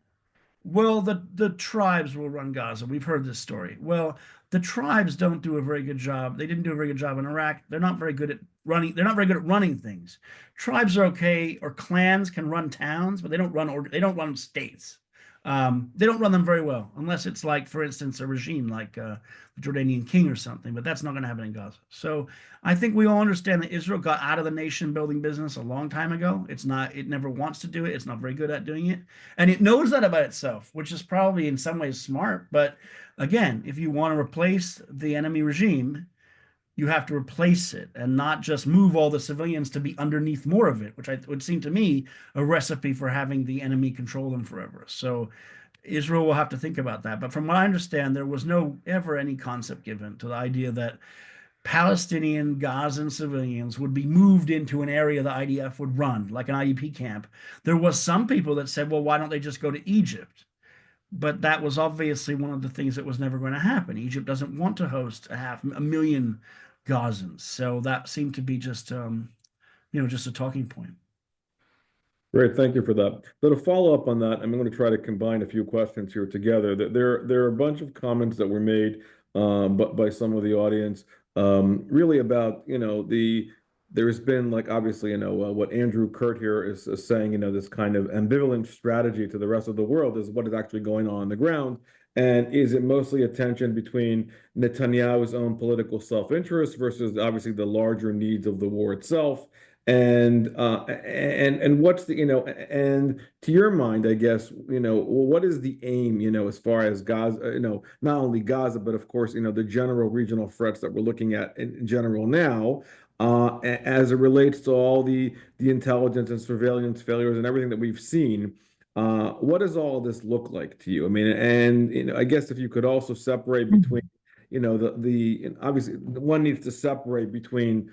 Well, the tribes will run Gaza. We've heard this story. Well, the tribes don't do a very good job. They didn't do a very good job in Iraq. They're not very good at running things. Tribes are okay, or clans can run towns, but they don't run states. They don't run them very well, unless it's like, for instance, a regime like the Jordanian king or something, but that's not going to happen in Gaza. So I think we all understand that Israel got out of the nation building business a long time ago. It never wants to do it. It's not very good at doing it. And it knows that about itself, which is probably in some ways smart. But again, if you want to replace the enemy regime, you have to replace it and not just move all the civilians to be underneath more of it, which would seem to me a recipe for having the enemy control them forever. So Israel will have to think about that. But from what I understand, there was no ever any concept given to the idea that Palestinian Gazan civilians would be moved into an area the IDF would run, like an IDP camp. There was some people that said, well, why don't they just go to Egypt? But that was obviously one of the things that was never going to happen. Egypt doesn't want to host a million Gazans. So that seemed to be just, just a talking point. Great, thank you for that. So to follow up on that, I'm going to try to combine a few questions here together. There are a bunch of comments that were made but by some of the audience, really about, there's been, like, obviously, what Andrew Kurt here is saying, this kind of ambivalent strategy to the rest of the world is what is actually going on the ground. And is it mostly a tension between Netanyahu's own political self-interest versus obviously the larger needs of the war itself? And what's the, and to your mind, I guess, what is the aim, as far as Gaza, not only Gaza, but of course, the general regional threats that we're looking at in general now, as it relates to all the intelligence and surveillance failures and everything that we've seen. What does all this look like to you? I mean, and I guess if you could also separate between, obviously one needs to separate between,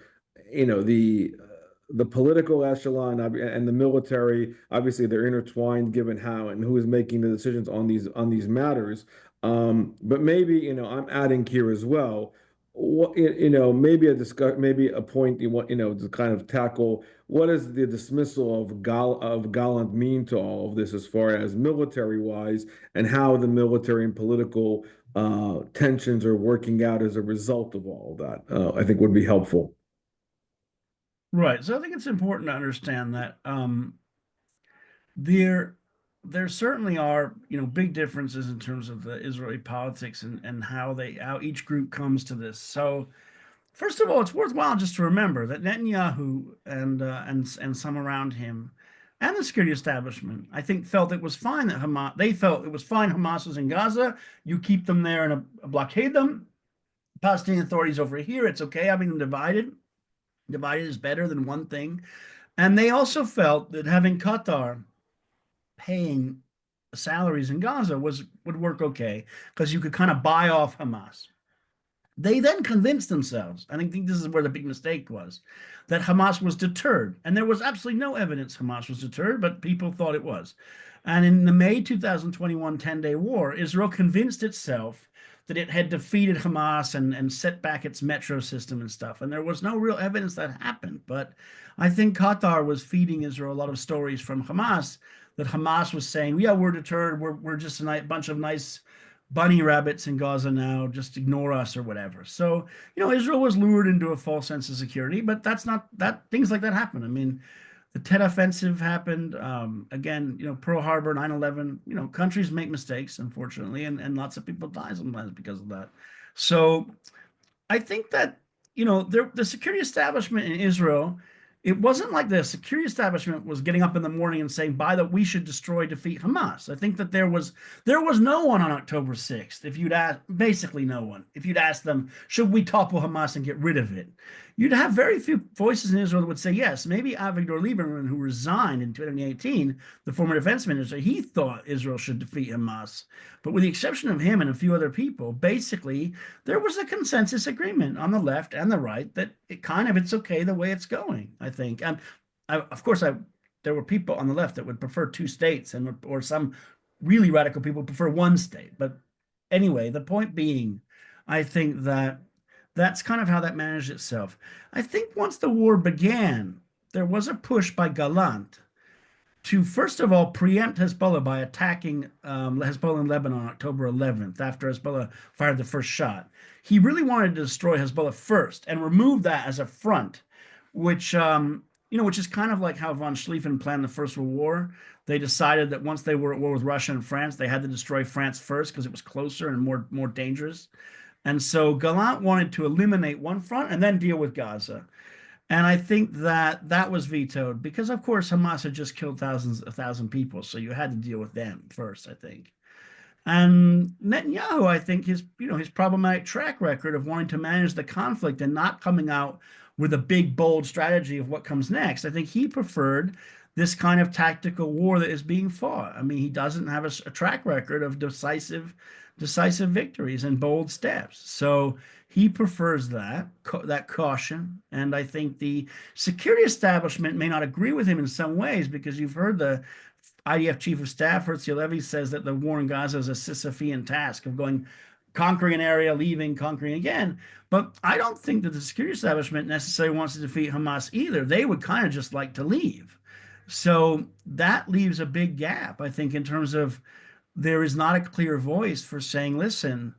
the political echelon and the military. Obviously, they're intertwined given how and who is making the decisions on these matters. But maybe, I'm adding here as well. What, maybe maybe a point you want, to kind of tackle what does the dismissal of Gallant mean to all of this as far as military wise, and how the military and political tensions are working out as a result of all of that. I think would be helpful. Right. So I think it's important to understand that there certainly are, big differences in terms of the Israeli politics and how each group comes to this. So first of all, it's worthwhile just to remember that Netanyahu and some around him and the security establishment, I think, felt it was fine that Hamas was in Gaza. You keep them there and blockade them. Palestinian authorities over here, it's okay having them divided. Divided is better than one thing. And they also felt that having Qatar paying salaries in Gaza would work okay, because you could kind of buy off Hamas. They then convinced themselves, and I think this is where the big mistake was, that Hamas was deterred. And there was absolutely no evidence Hamas was deterred, but people thought it was. And in the May 2021 10-day war, Israel convinced itself that it had defeated Hamas and set back its metro system and stuff. And there was no real evidence that happened. But I think Qatar was feeding Israel a lot of stories from Hamas, that Hamas was saying, yeah, we're deterred. We're just a bunch of nice bunny rabbits in Gaza now. Just ignore us or whatever. So, Israel was lured into a false sense of security, but things like that happen. I mean, the Tet Offensive happened. Again, Pearl Harbor, 9/11, countries make mistakes, unfortunately, and lots of people die sometimes because of that. So I think that, the security establishment in Israel, it wasn't like the security establishment was getting up in the morning and saying, we should defeat Hamas. I think that there was no one on October 6th. If you'd ask, basically no one, if you'd ask them, should we topple Hamas and get rid of it? You'd have very few voices in Israel that would say yes. Maybe Avigdor Lieberman, who resigned in 2018, the former defense minister, he thought Israel should defeat Hamas. But with the exception of him and a few other people, basically, there was a consensus agreement on the left and the right that it's okay the way it's going, I think. And of course, there were people on the left that would prefer two states, or some really radical people prefer one state. But anyway, the point being, I think that's kind of how that managed itself. I think once the war began, there was a push by Gallant to, first of all, preempt Hezbollah by attacking Hezbollah in Lebanon on October 11th, after Hezbollah fired the first shot. He really wanted to destroy Hezbollah first and remove that as a front, which is kind of like how von Schlieffen planned the First World War. They decided that once they were at war with Russia and France, they had to destroy France first because it was closer and more dangerous. And so Gallant wanted to eliminate one front and then deal with Gaza. And I think that was vetoed because, of course, Hamas had just killed 1,000 people. So you had to deal with them first, I think. And Netanyahu, I think his problematic track record of wanting to manage the conflict and not coming out with a big, bold strategy of what comes next. I think he preferred this kind of tactical war that is being fought. I mean, he doesn't have a track record of decisive victories and bold steps. So he prefers that caution. And I think the security establishment may not agree with him in some ways, because you've heard the IDF chief of staff, Herzl Levy, says that the war in Gaza is a Sisyphean task of conquering an area, leaving, conquering again. But I don't think that the security establishment necessarily wants to defeat Hamas either. They would kind of just like to leave. So that leaves a big gap, I think, in terms of there is not a clear voice for saying, listen,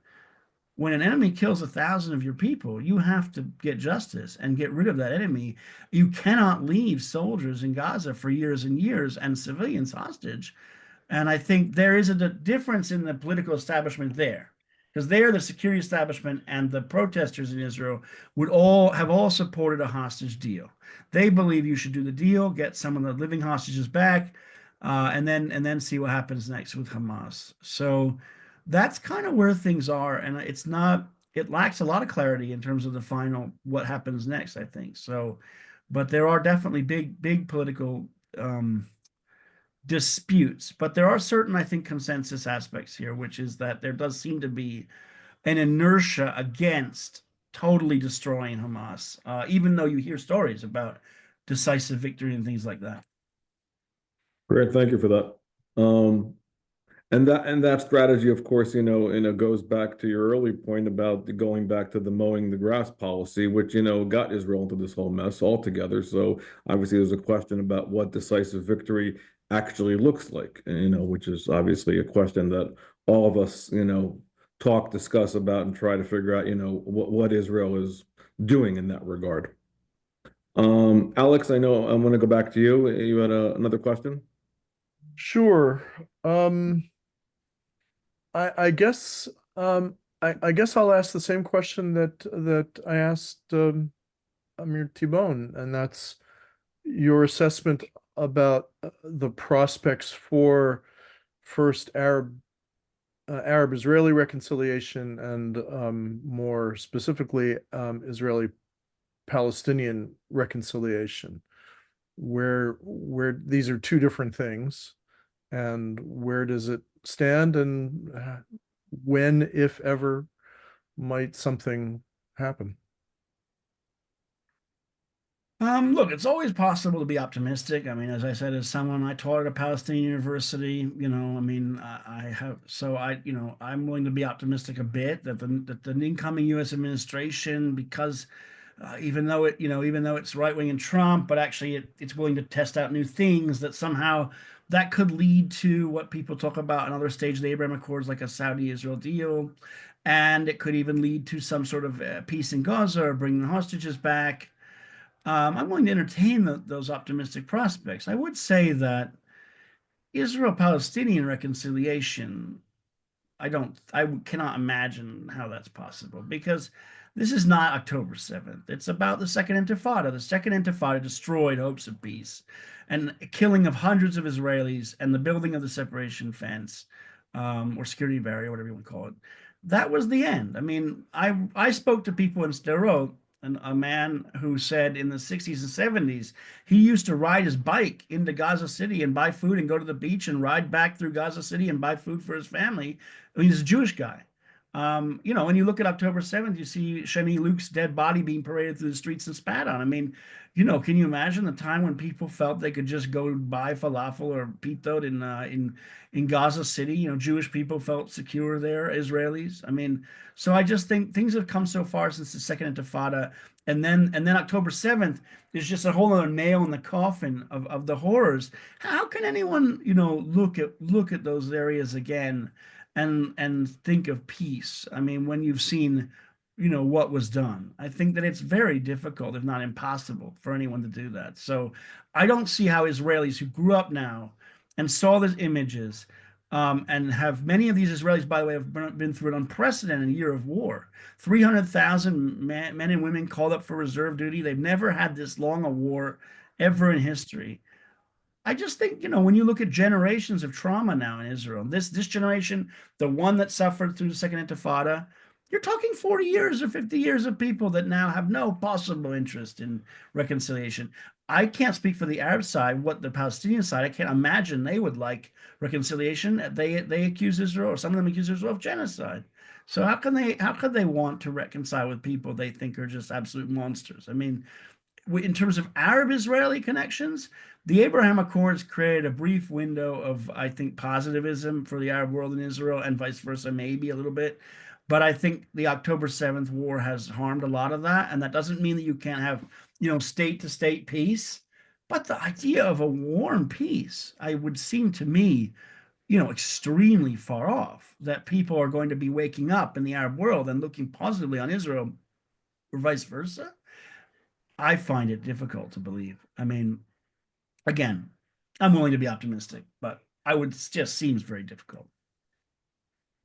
when an enemy kills 1,000 of your people, you have to get justice and get rid of that enemy. You cannot leave soldiers in Gaza for years and years and civilians hostage. And I think there is a difference in the political establishment there, because there, the security establishment and the protesters in Israel would all supported a hostage deal. They believe you should do the deal, get some of the living hostages back, and then see what happens next with Hamas. So that's kind of where things are, and it lacks a lot of clarity in terms of the final what happens next, I think. So, but there are definitely big political disputes, but there are certain, I think, consensus aspects here, which is that there does seem to be an inertia against totally destroying Hamas, even though you hear stories about decisive victory and things like that. Great, thank you for that. And that strategy, of course, goes back to your early point about going back to the mowing the grass policy, which, got Israel into this whole mess altogether. So obviously there's a question about what decisive victory actually looks like, which is obviously a question that all of us, talk, discuss about, and try to figure out, what Israel is doing in that regard. Alex, I know I'm going to go back to you. You had another question? Sure. I guess I guess I'll ask the same question that I asked Amir Tibon, and that's your assessment about the prospects for first Arab-Israeli reconciliation and more specifically Israeli-Palestinian reconciliation, where these are two different things, and where does it stand, and when, if ever, might something happen? Look, it's always possible to be optimistic. I mean, as I said, as someone I taught at a Palestinian university, I mean, I'm willing to be optimistic a bit that the incoming U.S. administration, because even though it's right wing and Trump, but actually it's willing to test out new things, that somehow that could lead to what people talk about another stage of the Abraham Accords, like a Saudi-Israel deal, and it could even lead to some sort of peace in Gaza or bringing the hostages back. I'm willing to entertain those optimistic prospects. I would say that Israel-Palestinian reconciliation, I cannot imagine how that's possible, because this is not October 7th. It's about the Second Intifada. The Second Intifada destroyed hopes of peace and killing of hundreds of Israelis and the building of the separation fence, or security barrier, whatever you want to call it. That was the end. I mean, I spoke to people in Sderot, and a man who said in the 60s and 70s, he used to ride his bike into Gaza City and buy food and go to the beach and ride back through Gaza City and buy food for his family. I mean, he's a Jewish guy. When you look at October 7th, you see Shani Luke's dead body being paraded through the streets and spat on. I mean, can you imagine the time when people felt they could just go buy falafel or pitot in Gaza City? Jewish people felt secure there, Israelis. I mean, so I just think things have come so far since the Second Intifada, and then October 7th is just a whole other nail in the coffin of the horrors. How can anyone, look at those areas again and think of peace? I mean, when you've seen, what was done, I think that it's very difficult, if not impossible, for anyone to do that. So I don't see how Israelis who grew up now and saw these images, and have many of these Israelis, by the way, have been through an unprecedented year of war. 300,000 men and women called up for reserve duty. They've never had this long a war ever in history. I just think, when you look at generations of trauma now in Israel, this generation, the one that suffered through the Second Intifada, you're talking 40 years or 50 years of people that now have no possible interest in reconciliation. I can't speak for the Arab side, what the Palestinian side, I can't imagine they would like reconciliation. They accuse Israel, or some of them accuse Israel of genocide. So how could they want to reconcile with people they think are just absolute monsters? I mean, in terms of Arab-Israeli connections, the Abraham Accords created a brief window of, I think, positivism for the Arab world and Israel, and vice versa, maybe a little bit. But I think the October 7th war has harmed a lot of that. And that doesn't mean that you can't have, state to state peace. But the idea of a warm peace, I would seem to me, extremely far off, that people are going to be waking up in the Arab world and looking positively on Israel or vice versa. I find it difficult to believe. I mean, again, I'm willing to be optimistic, but just seems very difficult.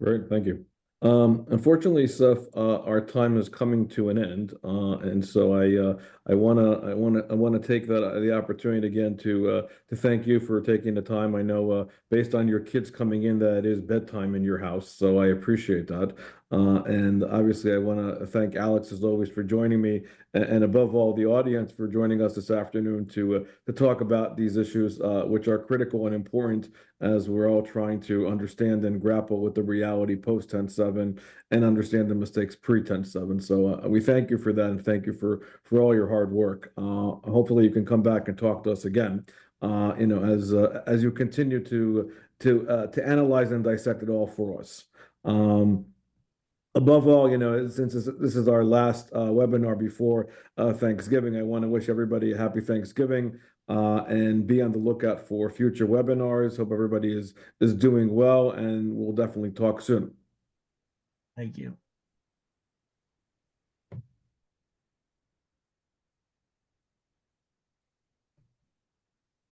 Great, thank you. Unfortunately, Seth, our time is coming to an end, and so I wanna take the opportunity again to thank you for taking the time. I know based on your kids coming in that it is bedtime in your house, so I appreciate that. And obviously, I want to thank Alex as always for joining me, and above all, the audience for joining us this afternoon to talk about these issues, which are critical and important as we're all trying to understand and grapple with the reality post 10/7 and understand the mistakes pre 10/7. So we thank you for that, and thank you for all your hard work. Hopefully, you can come back and talk to us again. As you continue to analyze and dissect it all for us. Above all, since this is our last webinar before Thanksgiving, I want to wish everybody a happy Thanksgiving and be on the lookout for future webinars. Hope everybody is doing well, and we'll definitely talk soon. Thank you.